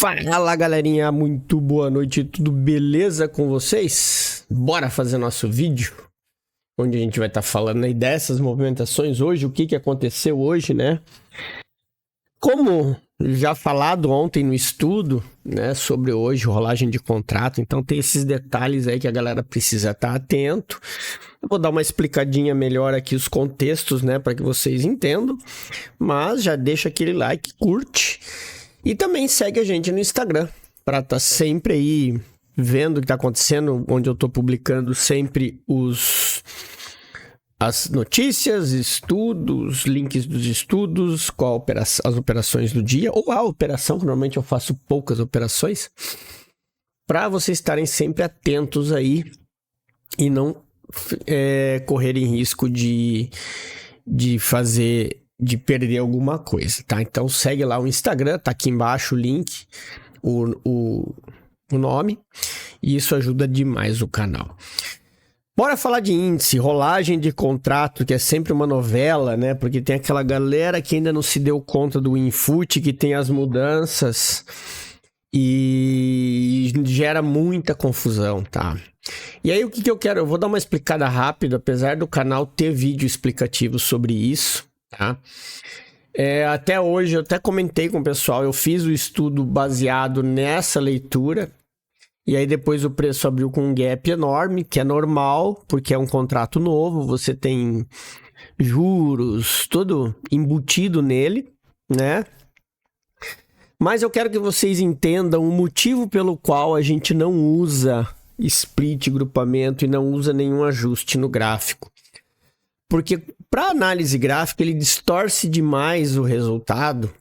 Fala galerinha, muito boa noite, tudo beleza com vocês? Bora fazer nosso vídeo, onde a gente vai estar falando aí dessas movimentações hoje, o que aconteceu hoje, né? Como já falado ontem no estudo, né, sobre hoje, rolagem de contrato, então tem esses detalhes aí que a galera precisa estar atento. Eu vou dar uma explicadinha melhor aqui os contextos, né, para que vocês entendam, mas já deixa aquele like, curte. E também segue a gente no Instagram, para estar sempre aí vendo o que está acontecendo, onde eu estou publicando sempre as notícias, estudos, links dos estudos, as operações do dia, ou a operação, que normalmente eu faço poucas operações, para vocês estarem sempre atentos aí e não correrem risco de perder alguma coisa, tá? Então segue lá o Instagram, tá aqui embaixo o link, o nome, e isso ajuda demais o canal. Bora falar de índice, rolagem de contrato, que é sempre uma novela, né? Porque tem aquela galera que ainda não se deu conta do Infut, que tem as mudanças e gera muita confusão, tá? E aí o que eu quero? Eu vou dar uma explicada rápida, apesar do canal ter vídeo explicativo sobre isso, tá? Até hoje, eu até comentei com o pessoal, eu fiz o estudo baseado nessa leitura, e aí depois o preço abriu com um gap enorme, que é normal, porque é um contrato novo, você tem juros, tudo embutido nele, né? Mas eu quero que vocês entendam o motivo pelo qual a gente não usa split, grupamento e não usa nenhum ajuste no gráfico. Porque para análise gráfica ele distorce demais o resultado,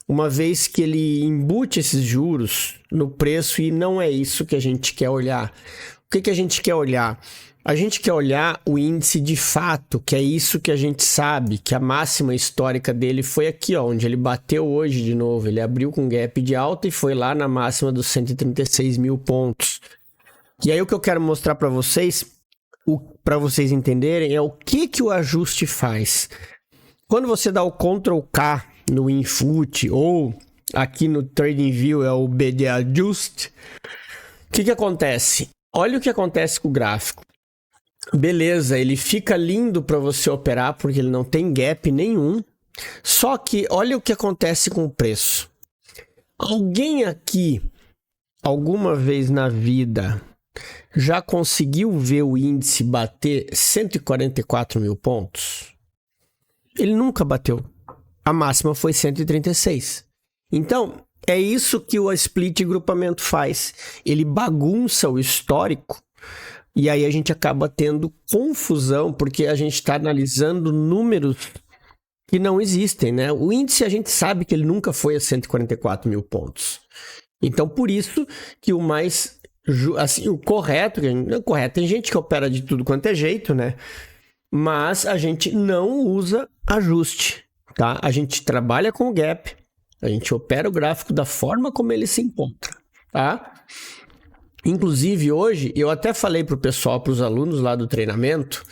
uma vez que ele embute esses juros no preço e não é isso que a gente quer olhar. O que a gente quer olhar? A gente quer olhar o índice de fato, que é isso que a gente sabe, que a máxima histórica dele foi aqui, ó, onde ele bateu hoje de novo. Ele abriu com gap de alta e foi lá na máxima dos 136 mil pontos. E aí o que eu quero mostrar para vocês entenderem, é o que o ajuste faz. Quando você dá o Ctrl K no Infut ou aqui no TradingView é o BD Adjust, o que acontece? Olha o que acontece com o gráfico. Beleza, ele fica lindo para você operar porque ele não tem gap nenhum. Só que olha o que acontece com o preço. Alguém aqui, alguma vez na vida, já conseguiu ver o índice bater 144 mil pontos? Ele nunca bateu. A máxima foi 136. Então, é isso que o split grupamento faz. Ele bagunça o histórico e aí a gente acaba tendo confusão porque a gente está analisando números que não existem, né? O índice a gente sabe que ele nunca foi a 144 mil pontos. Então, por isso que o mais... assim, o correto, tem gente que opera de tudo quanto é jeito, né? Mas a gente não usa ajuste, tá? A gente trabalha com o gap, a gente opera o gráfico da forma como ele se encontra, tá? Inclusive hoje, eu até falei pro pessoal, pros alunos lá do treinamento,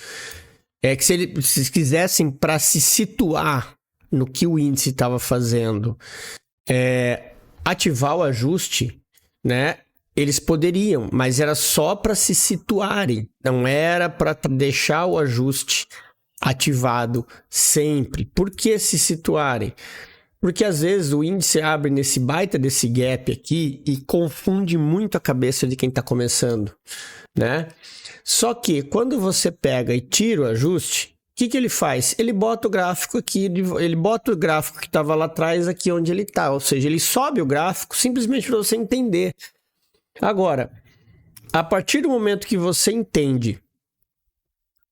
que se eles quisessem para se situar no que o índice estava fazendo, ativar o ajuste, né? Eles poderiam, mas era só para se situarem, não era para deixar o ajuste ativado sempre. Por que se situarem? Porque às vezes o índice abre nesse baita desse gap aqui e confunde muito a cabeça de quem está começando, né? Só que quando você pega e tira o ajuste, o que ele faz? Ele bota o gráfico aqui, ele bota o gráfico que estava lá atrás aqui onde ele está, ou seja, ele sobe o gráfico simplesmente para você entender. Agora, a partir do momento que você entende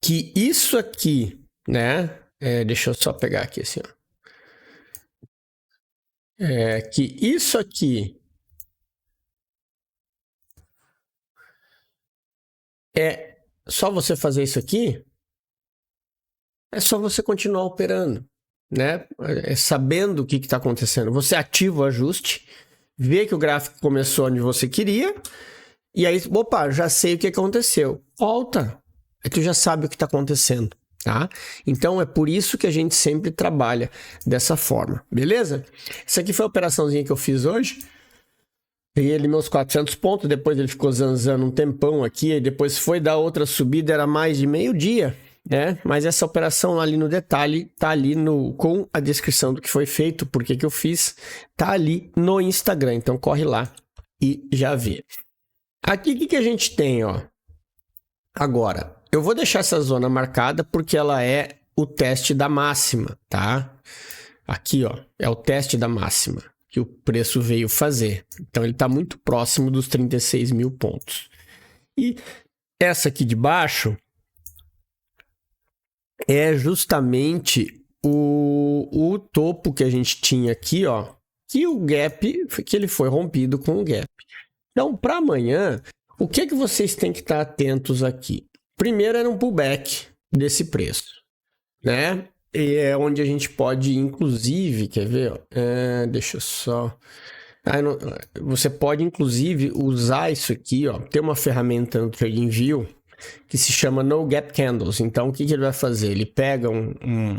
que isso aqui, né? Deixa eu só pegar aqui assim, ó. Que isso aqui é só você fazer isso aqui, é só você continuar operando, né? Sabendo o que está acontecendo. Você ativa o ajuste, vê que o gráfico começou onde você queria, e aí, opa, já sei o que aconteceu. Volta, tu já sabe o que está acontecendo, tá? Então, é por isso que a gente sempre trabalha dessa forma, beleza? Essa aqui foi a operaçãozinha que eu fiz hoje. Tem ele meus 400 pontos, depois ele ficou zanzando um tempão aqui, e depois foi dar outra subida, era mais de meio-dia, né? Mas essa operação ali no detalhe, tá ali com a descrição do que foi feito, por que eu fiz, tá ali no Instagram, então corre lá e já vê. Aqui o que a gente tem, ó? Agora, eu vou deixar essa zona marcada porque ela é o teste da máxima, tá? Aqui, ó, é o teste da máxima que o preço veio fazer. Então, ele está muito próximo dos 36 mil pontos. E essa aqui de baixo é justamente o topo que a gente tinha aqui, ó, que o gap, que ele foi rompido com o gap. Então, para amanhã, o que vocês têm que estar atentos aqui? Primeiro era um pullback desse preço, né? E é onde a gente pode, inclusive, quer ver? Deixa eu só... você pode, inclusive, usar isso aqui, ó. Tem uma ferramenta no TradingView que se chama No Gap Candles. Então, o que ele vai fazer? Ele pega um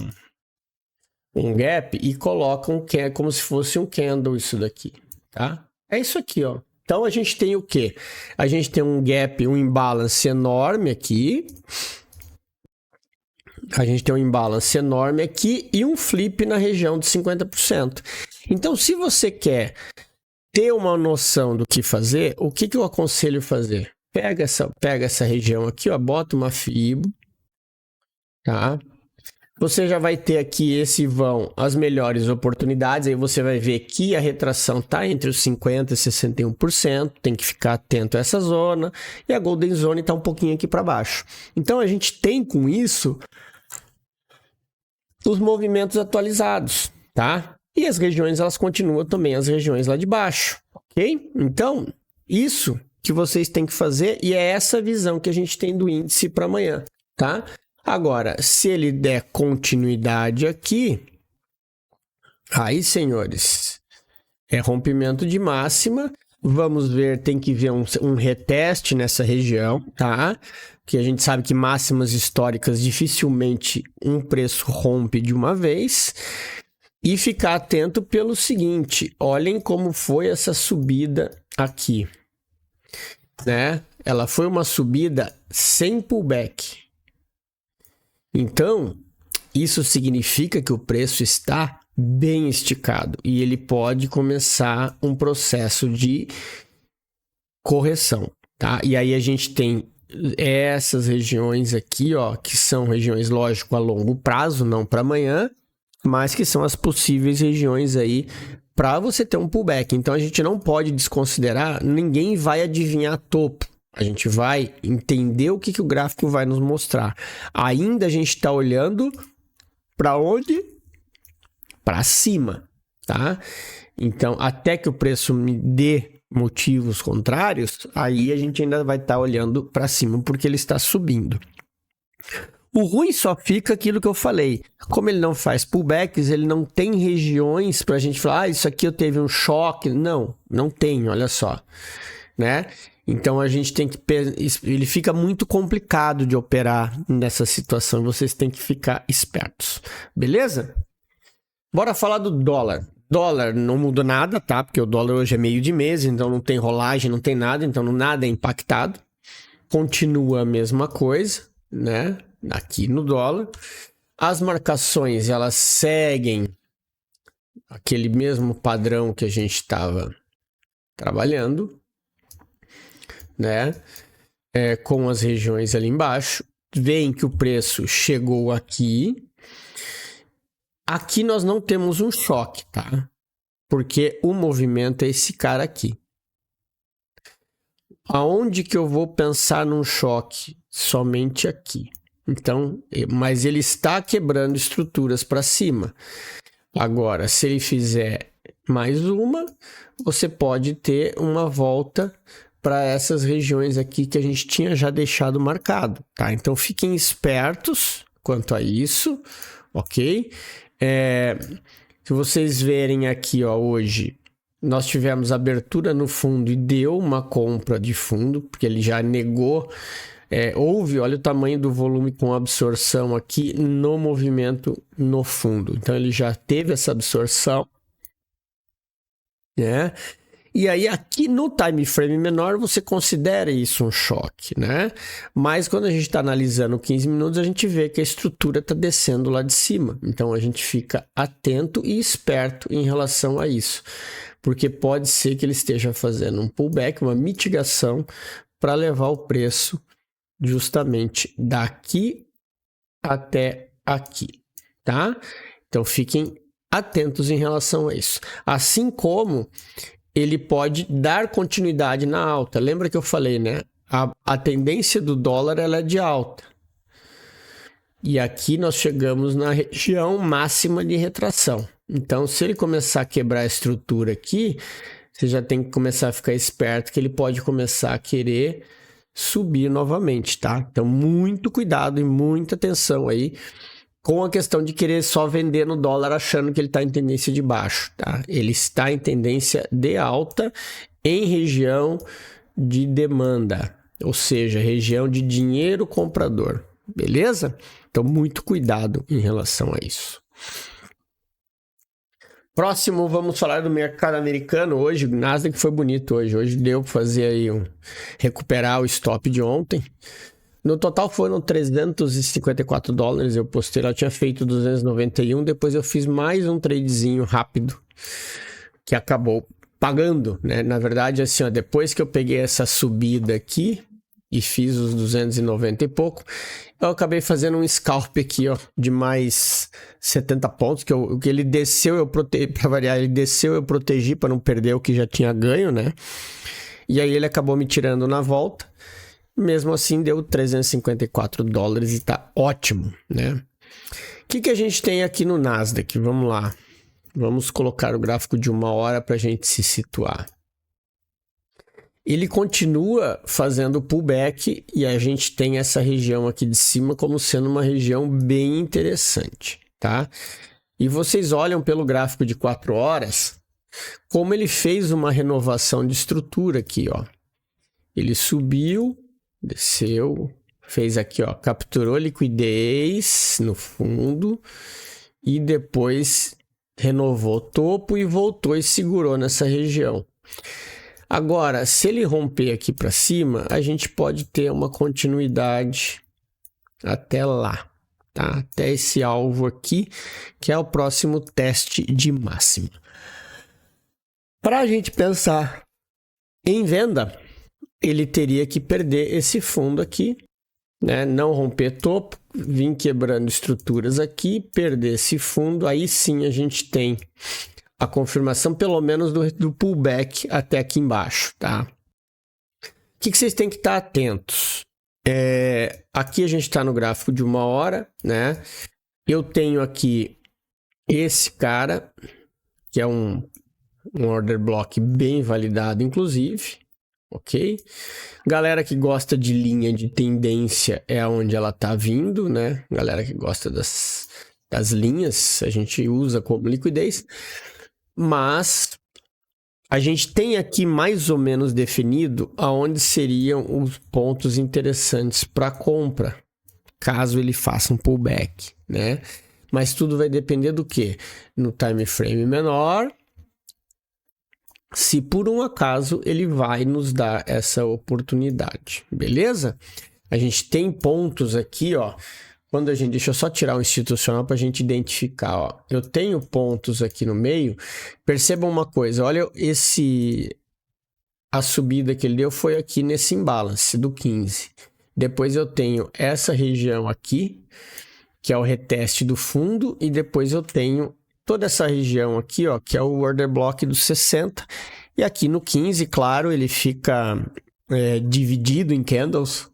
gap e coloca como se fosse um candle isso daqui, tá? É isso aqui, ó. Então, a gente tem o quê? A gente tem um gap, um imbalance enorme aqui. A gente tem um imbalance enorme aqui e um flip na região de 50%. Então, se você quer ter uma noção do que fazer, o que eu aconselho fazer? Pega essa região aqui, ó, bota uma FIBO, tá? Você já vai ter aqui esse vão, as melhores oportunidades, aí você vai ver que a retração está entre os 50% e 61%, tem que ficar atento a essa zona, e a Golden Zone está um pouquinho aqui para baixo. Então, a gente tem com isso os movimentos atualizados, tá? E as regiões, elas continuam também, as regiões lá de baixo, ok? Então, isso que vocês têm que fazer, e é essa visão que a gente tem do índice para amanhã, tá? Agora, se ele der continuidade aqui, aí, senhores, é rompimento de máxima. Vamos ver, tem que ver um reteste nessa região, tá? Porque a gente sabe que máximas históricas dificilmente um preço rompe de uma vez. E ficar atento pelo seguinte, olhem como foi essa subida aqui, né? Ela foi uma subida sem pullback. Então, isso significa que o preço está bem esticado e ele pode começar um processo de correção, tá? E aí a gente tem essas regiões aqui, ó, que são regiões, lógico, a longo prazo, não para amanhã, mas que são as possíveis regiões aí para você ter um pullback. Então, a gente não pode desconsiderar, ninguém vai adivinhar topo. A gente vai entender o que o gráfico vai nos mostrar. Ainda a gente está olhando para onde? Para cima, tá? Então, até que o preço me dê motivos contrários, aí a gente ainda vai estar olhando para cima, porque ele está subindo. O ruim só fica aquilo que eu falei. Como ele não faz pullbacks, ele não tem regiões para a gente falar, isso aqui eu teve um choque. Não, não tem, olha só, né? Então, a gente tem que... Ele fica muito complicado de operar nessa situação. Vocês têm que ficar espertos. Beleza? Bora falar do dólar. Dólar não mudou nada, tá? Porque o dólar hoje é meio de mês, então não tem rolagem, não tem nada. Então, nada é impactado. Continua a mesma coisa, né? Aqui no dólar. As marcações, elas seguem aquele mesmo padrão que a gente estava trabalhando, né? Com as regiões ali embaixo. Veem que o preço chegou aqui. Aqui nós não temos um choque, tá? Porque o movimento é esse cara aqui. Aonde que eu vou pensar num choque? Somente aqui. Então, mas ele está quebrando estruturas para cima. Agora, se ele fizer mais uma, você pode ter uma volta para essas regiões aqui que a gente tinha já deixado marcado, tá? Então, fiquem espertos quanto a isso, ok? Se vocês verem aqui, ó, hoje, nós tivemos abertura no fundo e deu uma compra de fundo, porque ele já negou, houve, olha o tamanho do volume com absorção aqui no movimento no fundo. Então, ele já teve essa absorção, né? E aí aqui no time frame menor você considera isso um choque, né? Mas quando a gente está analisando 15 minutos, a gente vê que a estrutura está descendo lá de cima. Então a gente fica atento e esperto em relação a isso. Porque pode ser que ele esteja fazendo um pullback, uma mitigação para levar o preço justamente daqui até aqui, tá? Então fiquem atentos em relação a isso. Assim como ele pode dar continuidade na alta. Lembra que eu falei, né? A tendência do dólar ela é de alta. E aqui nós chegamos na região máxima de retração. Então, se ele começar a quebrar a estrutura aqui, você já tem que começar a ficar esperto que ele pode começar a querer subir novamente, tá? Então, muito cuidado e muita atenção aí com a questão de querer só vender no dólar achando que ele está em tendência de baixo, tá? Ele está em tendência de alta em região de demanda, ou seja, região de dinheiro comprador, beleza? Então, muito cuidado em relação a isso. Próximo, vamos falar do mercado americano. Hoje, o Nasdaq foi bonito hoje. Hoje deu para fazer aí recuperar o stop de ontem. No total foram 354 dólares, eu postei lá, eu tinha feito 291, depois eu fiz mais um tradezinho rápido, que acabou pagando, né? Na verdade, assim, ó, depois que eu peguei essa subida aqui e fiz os 290 e pouco, eu acabei fazendo um scalp aqui, ó, de mais 70 pontos, que ele desceu, eu protegi, para variar, ele desceu, eu protegi para não perder o que já tinha ganho, né? E aí ele acabou me tirando na volta. Mesmo assim, deu 354 dólares e tá ótimo, né? O que a gente tem aqui no Nasdaq? Vamos lá. Vamos colocar o gráfico de 1 hora para a gente se situar. Ele continua fazendo pullback e a gente tem essa região aqui de cima como sendo uma região bem interessante, tá? E vocês olham pelo gráfico de 4 horas como ele fez uma renovação de estrutura aqui, ó. Ele subiu, desceu, fez aqui, ó, capturou liquidez no fundo e depois renovou topo e voltou e segurou nessa região. Agora, se ele romper aqui para cima, a gente pode ter uma continuidade até lá, tá? Até esse alvo aqui, que é o próximo teste de máximo. Para a gente pensar em venda, ele teria que perder esse fundo aqui, né? Não romper topo, vir quebrando estruturas aqui, perder esse fundo, aí sim a gente tem a confirmação, pelo menos, do pullback até aqui embaixo, tá? O que vocês têm que estar atentos? Aqui a gente está no gráfico de 1 hora, né? Eu tenho aqui esse cara, que é um order block bem validado, inclusive. Ok? Galera que gosta de linha de tendência é onde ela tá vindo, né? Galera que gosta das linhas, a gente usa como liquidez. Mas a gente tem aqui mais ou menos definido aonde seriam os pontos interessantes para compra, caso ele faça um pullback, né? Mas tudo vai depender do quê? No time frame menor, se por um acaso ele vai nos dar essa oportunidade, beleza? A gente tem pontos aqui, ó. Quando a gente, deixa eu só tirar o institucional para a gente identificar, ó. Eu tenho pontos aqui no meio. Percebam uma coisa, olha a subida que ele deu foi aqui nesse imbalance do 15. Depois eu tenho essa região aqui, que é o reteste do fundo, e depois eu tenho toda essa região aqui, ó, que é o order block do 60, e aqui no 15, claro, ele fica dividido em candles,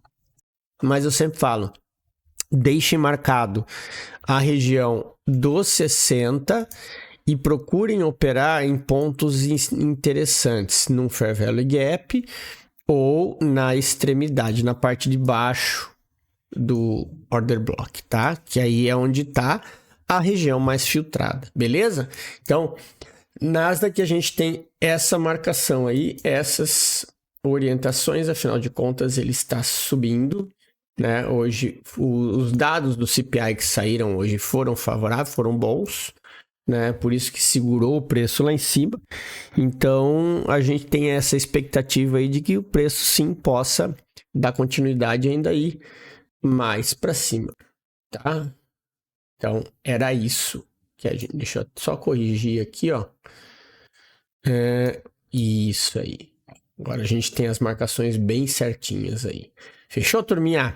mas eu sempre falo, deixem marcado a região dos 60 e procurem operar em pontos interessantes, num Fair Value Gap ou na extremidade, na parte de baixo do order block, tá? Que aí é onde está a região mais filtrada, beleza? Então, Nasdaq a gente tem essa marcação aí, essas orientações, afinal de contas ele está subindo, né? Hoje, os dados do CPI que saíram hoje foram favoráveis, foram bons, né? Por isso que segurou o preço lá em cima. Então, a gente tem essa expectativa aí de que o preço sim possa dar continuidade ainda aí mais para cima, tá? Então, era isso que a gente... Deixa eu só corrigir aqui, ó. Isso aí. Agora a gente tem as marcações bem certinhas aí. Fechou, turminha?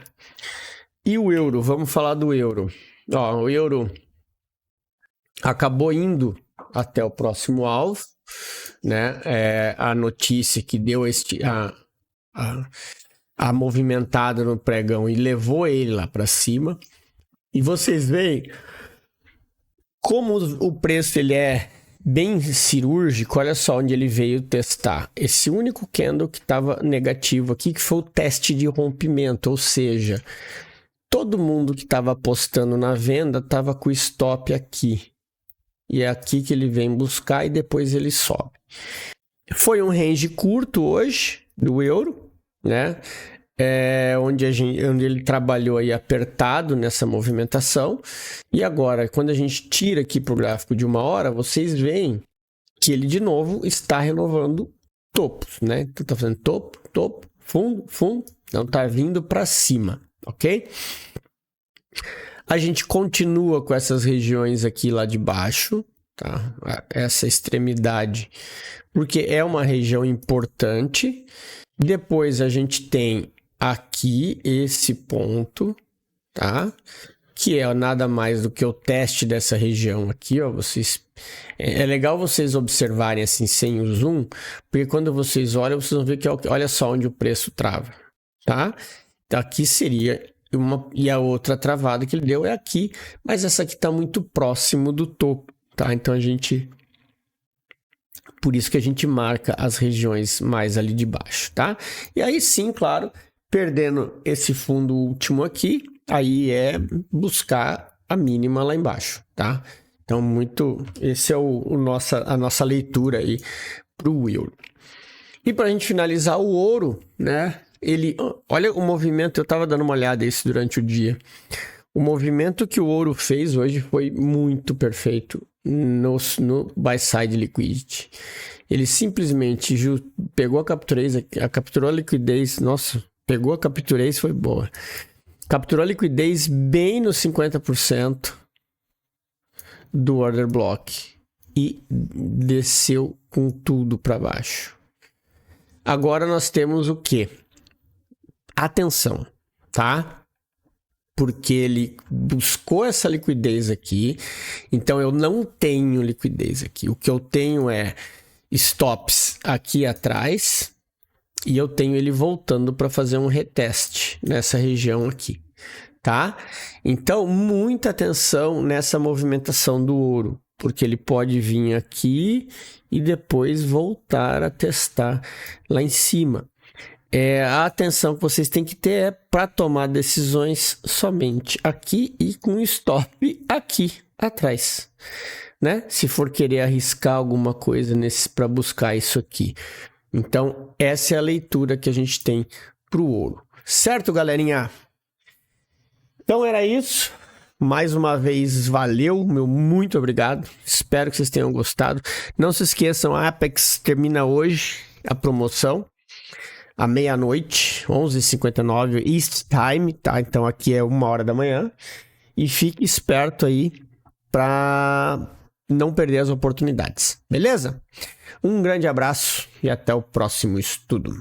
E o euro? Vamos falar do euro. Ó, o euro acabou indo até o próximo alvo, né? A notícia que deu a movimentada no pregão e levou ele lá para cima. E vocês veem como o preço ele é bem cirúrgico. Olha só onde ele veio testar. Esse único candle que estava negativo aqui, que foi o teste de rompimento, ou seja, todo mundo que estava apostando na venda estava com o stop aqui. E é aqui que ele vem buscar e depois ele sobe. Foi um range curto hoje do euro, né? Onde ele trabalhou aí apertado nessa movimentação. E agora, quando a gente tira aqui para o gráfico de 1 hora, vocês veem que ele de novo está renovando topos, né? Então está fazendo topo, topo, fundo, fundo. Então está vindo para cima, ok? A gente continua com essas regiões aqui lá de baixo, tá? Essa extremidade, porque é uma região importante. Depois a gente tem aqui esse ponto, tá? Que é nada mais do que o teste dessa região aqui, ó. É legal vocês observarem assim sem o zoom, porque quando vocês olham, vocês vão ver que olha só onde o preço trava, tá? Então, aqui seria e a outra travada que ele deu é aqui, mas essa aqui está muito próximo do topo, tá? Então por isso que a gente marca as regiões mais ali de baixo, tá? E aí sim, claro, perdendo esse fundo último aqui, aí é buscar a mínima lá embaixo, tá? Então esse é a nossa leitura aí para o euro. E para a gente finalizar o ouro, né? Olha o movimento, eu estava dando uma olhada isso durante o dia. O movimento que o ouro fez hoje foi muito perfeito no buy side liquidity. Ele simplesmente pegou capturou a liquidez, nossa, pegou a capturez, foi boa. Capturou a liquidez bem no 50% do order block e desceu com tudo para baixo. Agora nós temos o quê? Atenção, tá? Porque ele buscou essa liquidez aqui, então eu não tenho liquidez aqui. O que eu tenho é stops aqui atrás e eu tenho ele voltando para fazer um reteste nessa região aqui, tá? Então, muita atenção nessa movimentação do ouro, porque ele pode vir aqui e depois voltar a testar lá em cima. A atenção que vocês têm que ter é para tomar decisões somente aqui e com stop aqui atrás, né? Se for querer arriscar alguma coisa para buscar isso aqui. Então, essa é a leitura que a gente tem para o ouro. Certo, galerinha? Então, era isso. Mais uma vez, valeu, meu muito obrigado. Espero que vocês tenham gostado. Não se esqueçam, a Apex termina hoje a promoção. À meia-noite, 11h59 East Time, tá? Então aqui é 1 hora da manhã. E fique esperto aí para não perder as oportunidades, beleza? Um grande abraço e até o próximo estudo.